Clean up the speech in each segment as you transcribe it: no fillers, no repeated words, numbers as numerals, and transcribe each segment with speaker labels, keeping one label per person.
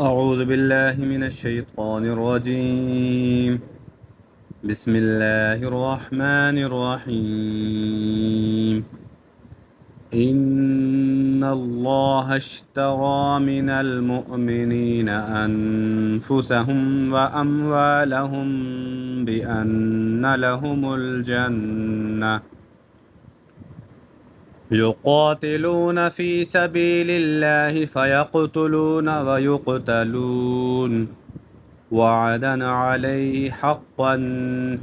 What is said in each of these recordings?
Speaker 1: أعوذ بالله من الشيطان الرجيم. بسم الله الرحمن الرحيم. إن الله اشترى من المؤمنين أنفسهم وأموالهم بأن لهم الجنة يقاتلون في سبيل الله فيقتلون ويقتلون وعدا عليه حقا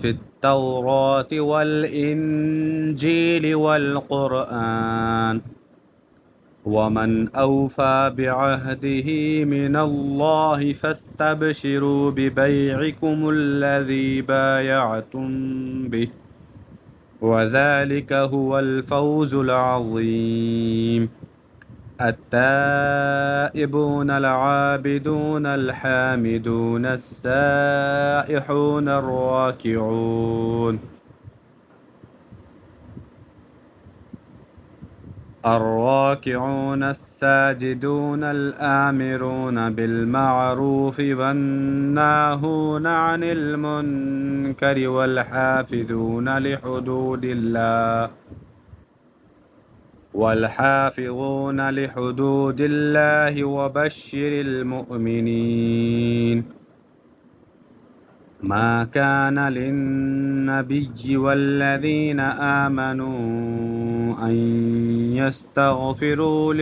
Speaker 1: في التوراة والإنجيل والقرآن ومن أوفى بعهده من الله فاستبشروا ببيعكم الذي بايعتم به وذلك هو الفوز العظيم. التائبون العابدون الحامدون السائحون الراكعون الساجدون الآمرون بالمعروف والناهون عن المنكر والحافظون لحدود الله وبشر المؤمنين. ما كان للنبي والذين آمنوا أن يستغفروا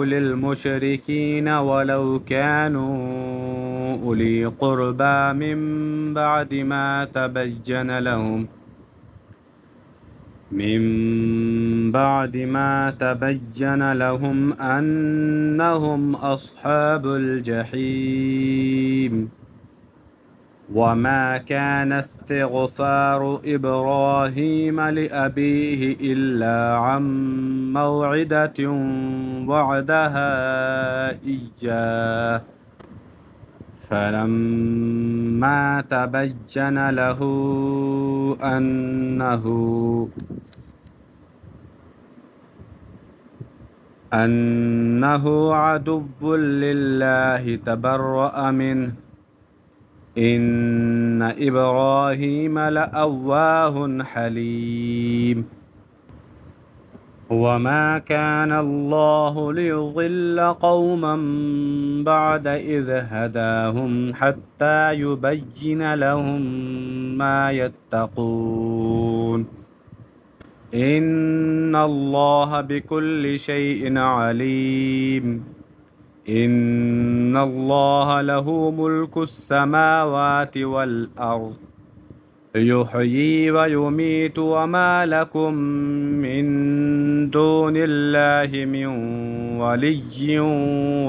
Speaker 1: للمشركين ولو كانوا أولي قربى من بعد ما تبين لهم أنهم أصحاب الجحيم. وما كان استغفار إبراهيم لأبيه إلا عن موعدة وعدها إياه فلما تبين له أنه عدو لله تبرأ منه إن إبراهيم لأواه حليم. وما كان الله ليضل قوما بعد إذ هداهم حتى يبين لهم ما يتقون إن الله بكل شيء عليم. إن الله له ملك السماوات والأرض يحيي ويميت وما لكم من دون الله من ولي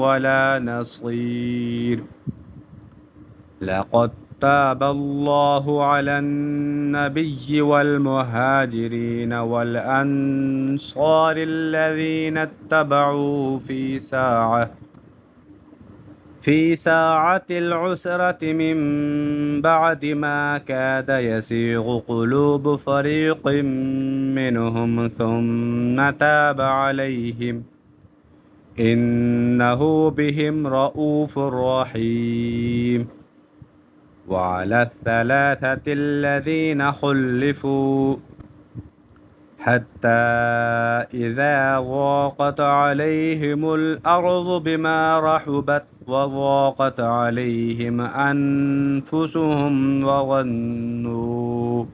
Speaker 1: ولا نصير. لقد تاب الله على النبي والمهاجرين والأنصار الذين اتبعوه في ساعة العسرة من بعد ما كاد يزيغ قلوب فريق منهم ثم تاب عليهم إنه بهم رءوف رحيم. وعلى الثلاثة الذين خلفوا حتى إذا ضاقت عليهم الأرض بما رحبت وضاقت عليهم أنفسهم وظنوا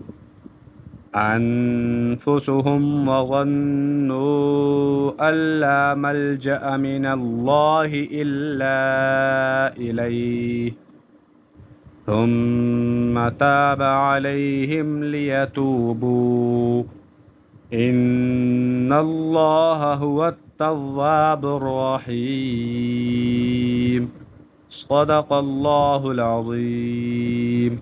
Speaker 1: أن لا ملجأ من الله إلا إليه ثم تاب عليهم ليتوبوا إن الله هو التواب الرحيم. صدق الله العظيم.